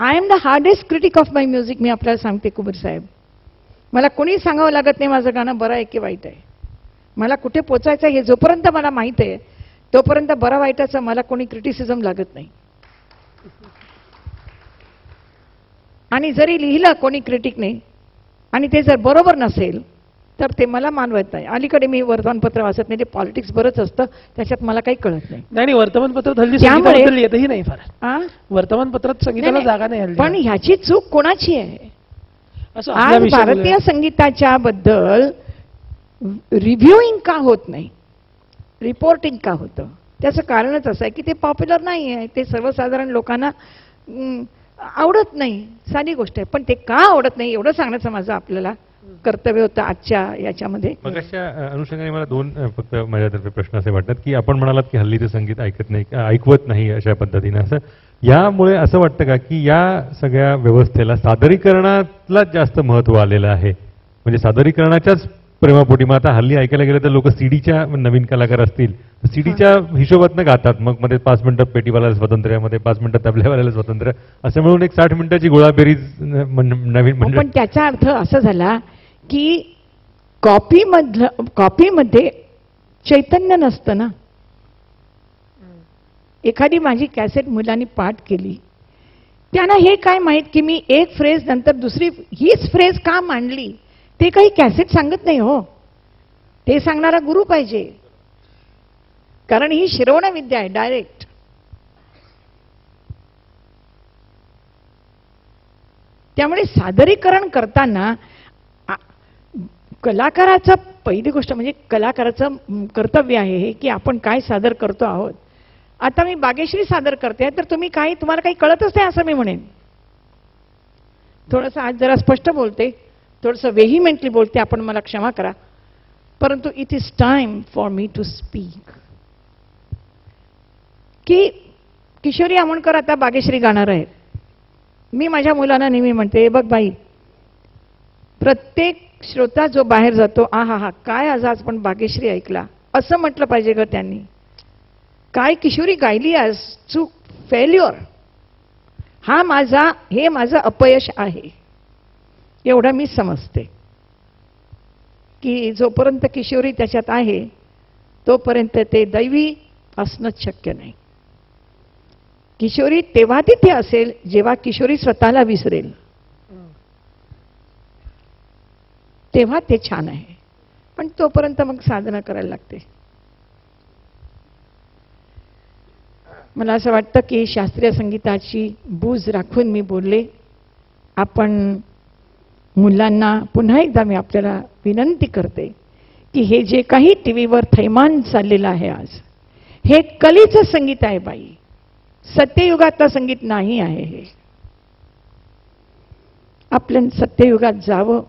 I am the hardest critic of my music. मी आपल्याला सांगते कुबेर साहेब, मला कोणी सांगावं लागत नाही माझं गाणं बरं आहे की वाईट आहे. मला कुठे पोचायचं हे जोपर्यंत मला माहीत आहे तोपर्यंत बरं वाईटाचं मला कोणी क्रिटिसिझम लागत नाही. आणि जरी लिहिलं कोणी क्रिटिकने आणि ते जर बरोबर नसेल तर ते मला मानवत नाही. अलीकडे मी वर्तमानपत्र वाचत नाही, ते पॉलिटिक्स बरंच असतं, त्याच्यात मला काही कळत नाही. नाही वर्तमानपत्रात हल्ली संगीताबद्दल येतही नाही फार. वर्तमानपत्रात संगीताला जागा नाही हल्ली. पण ह्याची चूक कोणाची आहे? आज भारतीय संगीताच्या बद्दल रिव्ह्यूइंग का होत नाही, रिपोर्टिंग का होतं? त्याचं कारणच असं आहे की ते पॉप्युलर नाही आहे, ते सर्वसाधारण लोकांना आवडत नाही. साधी गोष्ट आहे. पण ते का आवडत नाही एवढं सांगण्याचं माझं आपल्याला कर्तव्य होतं आजच्या याच्यामध्ये. मगाच्या अनुषंगाने मला दोन फक्त माझ्यातर्फे प्रश्न असे वाटतात की आपण म्हणालात की हल्लीचं संगीत ऐकवत नाही अशा पद्धतीने, असं यामुळे असं वाटतं का की या सगळ्या व्यवस्थेला सादरीकरणाला जास्त महत्त्व आलेलं आहे? म्हणजे सादरीकरणाच्याच प्रेमापोटी. मग आता हल्ली ऐकायला गेलं तर लोक सीडीच्या, नवीन कलाकार असतील सीडीच्या हिशोबातनं गातात. मग मध्ये 5 मिनिटं पेटीवाल्याला स्वातंत्र्य, मध्ये 5 मिनिटं तबल्यावाल्याला स्वातंत्र्य, असं मिळून एक 60 मिनिटाची गोळाबेरीज नवीन. पण त्याचा अर्थ असा झाला की कॉपीमध्ये चैतन्य नसतं ना. एखादी माझी कॅसेट मुलांनी पाठ केली, त्यांना हे काय माहीत की मी एक फ्रेज नंतर दुसरी हीच फ्रेज का मांडली ते काही कॅसेट सांगत नाही हो. ते सांगणारा गुरु पाहिजे, कारण ही श्रवण विद्या आहे डायरेक्ट. त्यामुळे सादरीकरण करताना कलाकाराचं पहिली गोष्ट म्हणजे कलाकाराचं कर्तव्य आहे हे की आपण काय सादर करतो आहोत. आता मी बागेश्री सादर करते तर तुम्हाला काही कळतच नाही असं मी म्हणेन. थोडंसं आज जरा स्पष्ट बोलते, थोडंसं वेहिमेंटली बोलते, आपण मला क्षमा करा, परंतु it is time for me to speak. की किशोरी आमोणकर आता बागेश्री गाणार आहेत. मी माझ्या मुलांना नेहमी म्हणते, बघ बाई, प्रत्येक श्रोता जो बाहेर जातो, हा काय आज पण बागेश्री ऐकला असं म्हटलं पाहिजे ग त्यांनी. काय किशोरी गायली आज, चूक, फेल्युअर, हे माझं अपयश आहे एवढं मी समजते. की जोपर्यंत किशोरी त्याच्यात आहे तोपर्यंत ते दैवी असणंच शक्य नाही. किशोरी तेव्हा तिथे असेल जेव्हा किशोरी स्वतःला विसरेल, तेव्हा ते छान आहे. पण तोपर्यंत मग साधना करायला लागते. मला असं वाटतं की शास्त्रीय संगीताची बूज राखून मी बोलले. आपण मुलांना पुन्हा एकदा मी आपल्याला विनंती करते की हे जे काही टीव्हीवर थैमान चाललेलं आहे आज, हे कलीचं संगीत आहे बाई, सत्ययुगातलं संगीत नाही आहे. हे आपलं सत्ययुगात जावं,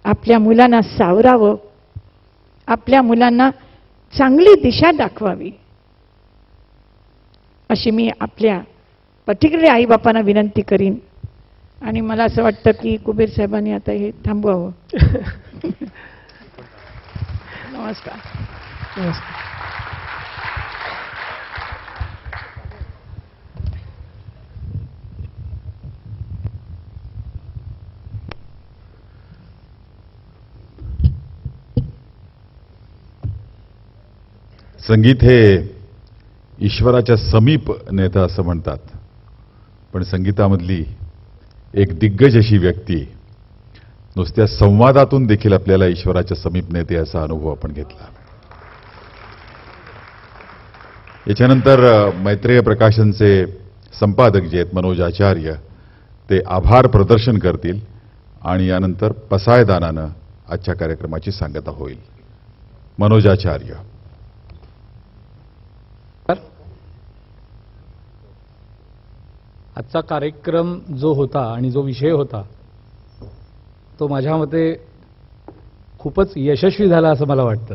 आपल्या मुलांना सावरावं, आपल्या मुलांना चांगली दिशा दाखवावी अशी मी आपल्या पर्टिक्युलरली आईबापांना विनंती करीन. आणि मला असं वाटतं की कुबेर साहेबांनी आता हे थांबवावं. नमस्कार. संगीत हे ईश्वराच्या समीप नेतं असं म्हणतात, पण संगीतामधली एक दिग्गज अशी व्यक्ती नुसत्या संवादातून देखील आपल्याला ईश्वराच्या समीप नेते असा अनुभव आपण घेतला. याच्यानंतर मैत्रेय प्रकाशनचे संपादक जे आहेत मनोज आचार्य, ते आभार प्रदर्शन करतील आणि यानंतर पसायदानानं आजच्या कार्यक्रमाची सांगता होईल. मनोज आचार्य. आजचा कार्यक्रम जो होता आणि जो विषय होता तो माझ्या मते खूपच यशस्वी झाला असं मला वाटतं.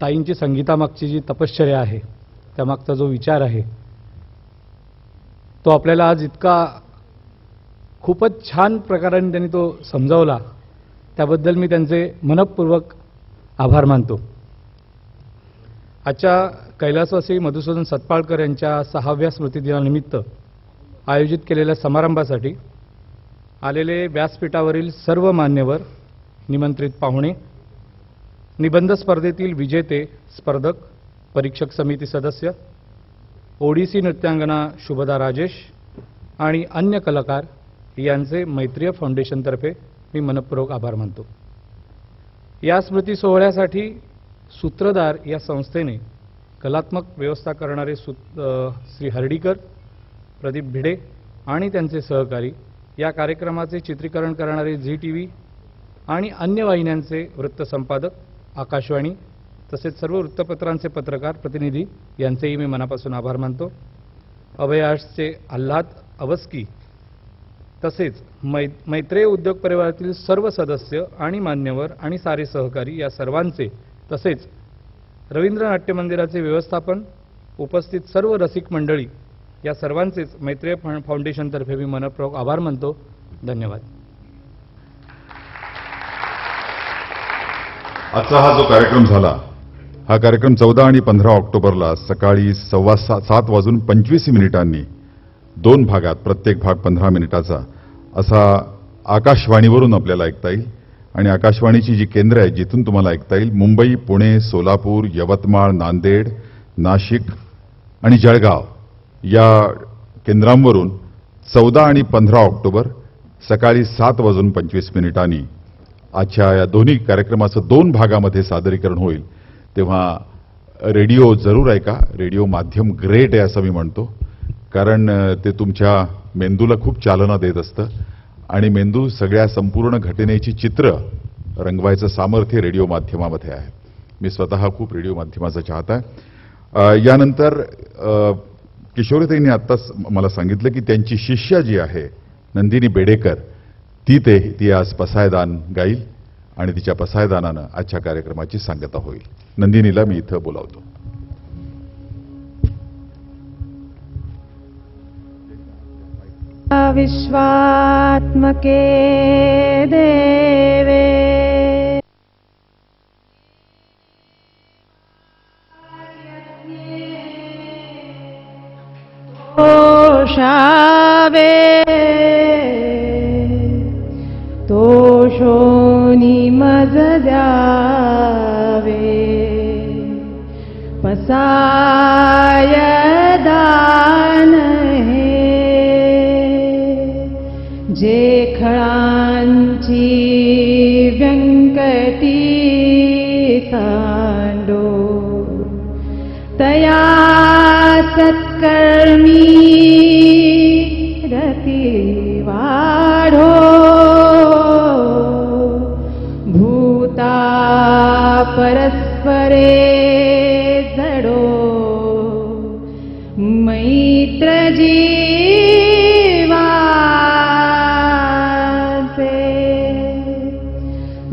ताईंची संगीतामागची जी तपश्चर्या आहे, त्यामागचा जो विचार आहे, तो आपल्याला आज इतका खूपच छान प्रकाराने त्यांनी तो समजावला, त्याबद्दल मी त्यांचे मनःपूर्वक आभार मानतो. आजच्या कैलासवासी मधुसूदन सतपाळकर यांच्या 6व्या स्मृतिदिनानिमित्त आयोजित केलेल्या समारंभासाठी आलेले व्यासपीठावरील सर्व मान्यवर, निमंत्रित पाहुणे, निबंध स्पर्धेतील विजेते स्पर्धक, परीक्षक समिती सदस्य, ओडिसी नृत्यांगना शुभदा राजेश आणि अन्य कलाकार यांचे मैत्रीय फाउंडेशनतर्फे मी मनपूर्वक आभार मानतो. या स्मृती सोहळ्यासाठी सूत्रधार या संस्थेने कलात्मक व्यवस्था करणारे श्री हर्डीकर, प्रदीप भिडे आणि त्यांचे सहकारी, या कार्यक्रमाचे चित्रीकरण करणारे झी TV आणि अन्य वाहिन्यांचे वृत्तसंपादक, आकाशवाणी तसेच सर्व वृत्तपत्रांचे पत्रकार प्रतिनिधी यांचेही मी मनापासून आभार मानतो. अभय आर्ट्सचे आल्हाद अवस्की तसेच मैत्रेय उद्योग परिवारातील सर्व सदस्य आणि मान्यवर आणि सारे सहकारी या सर्वांचे, तसेच रवींद्र नाट्य मंदिराचे व्यवस्थापन, उपस्थित सर्व रसिक मंडळी या सर्वांचेच मैत्रेय फाउंडेशनतर्फे मी मनपूर्वक आभार मानतो. धन्यवाद. आजचा हा जो कार्यक्रम झाला, हा कार्यक्रम 14 आणि 15 ऑक्टोबरला सकाळी 7:25 2 भागात, प्रत्येक भाग 15 मिनिटाचा असा आकाशवाणीवरून आपल्याला ऐकता येईल. आणि आकाशवाणीची जी केंद्र आहेत जिथून तुम्हाला ऐकता येईल, मुंबई, पुणे, सोलापूर, यवतमाळ, नांदेड, नाशिक आणि जळगाव या केंद्रांवरून 14 आणि 15 ऑक्टोबर सकाळी 7:25 आजच्या या दोन्ही कार्यक्रमाचं 2 भागामध्ये सादरीकरण होईल. तेव्हा रेडिओ जरूर ऐका. रेडिओ माध्यम ग्रेट आहे असं मी म्हणतो, कारण ते तुमच्या मेंदूला खूप चालना देत असतं आणि मेंदू सगळ्या संपूर्ण घटनेची चित्र रंगवायचं सामर्थ्य रेडिओ माध्यमामध्ये आहे. मी स्वतः खूप रेडिओ माध्यमाचा चाहता आहे. यानंतर किशोरीताईंनी आत्ताच मला सांगितलं की त्यांची शिष्या जी आहे नंदिनी बेडेकर, ती आज पसायदान गाईल आणि तिच्या पसायदानानं आजच्या कार्यक्रमाची सांगता होईल. नंदिनीला मी इथं बोलावतो. विश्वात्मके देवे तोषावे तोषोनी मज द्यावे पसाय दान जे खळांची व्यंकटी सांडो तया सत्कर्मी रती वाढो भूता परस्परे जडो मैत्र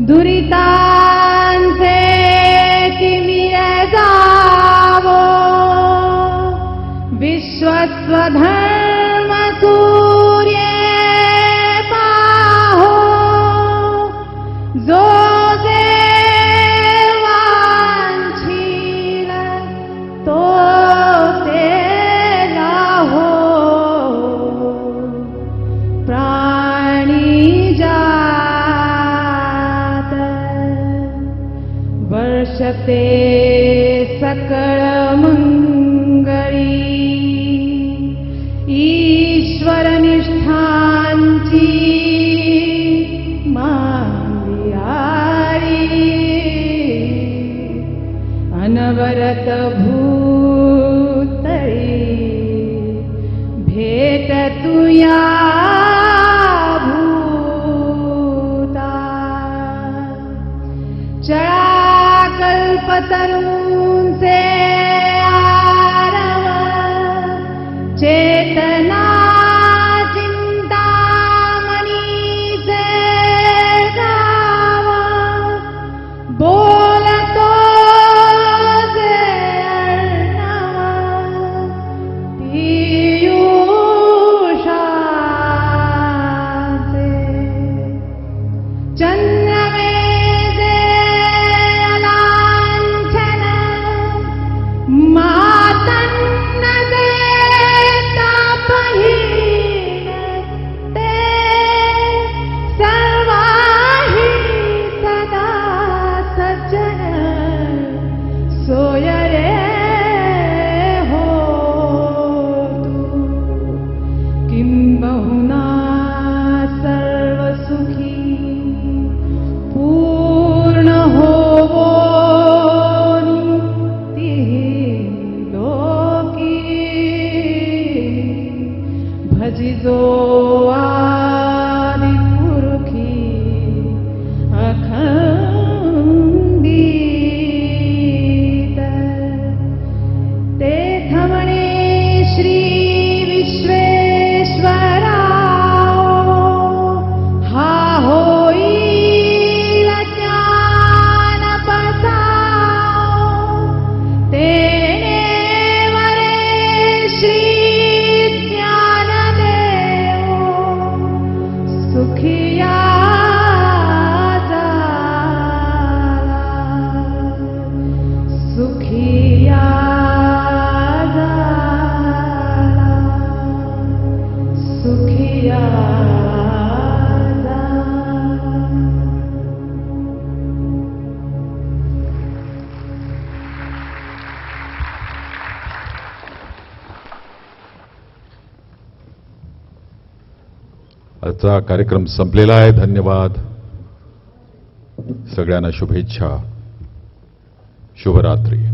दुरितांचे तिमिर जावो विश्वस्वधर्म सूर्य पाहो जो वांछील तो ते लाहो प्राणी वर्षते सकळ मंगळी तजिजो आदि पुरुखी अखंडित ते थमणे श्री विश्वेश्वरा हा होईल ज्ञानपसा तेने वरे श्री ज्ञानदेव सुखिया सुखिया सुखिया आजचा कार्यक्रम संपलेला आहे. धन्यवाद. सगळ्यांना शुभेच्छा. शुभरात्री.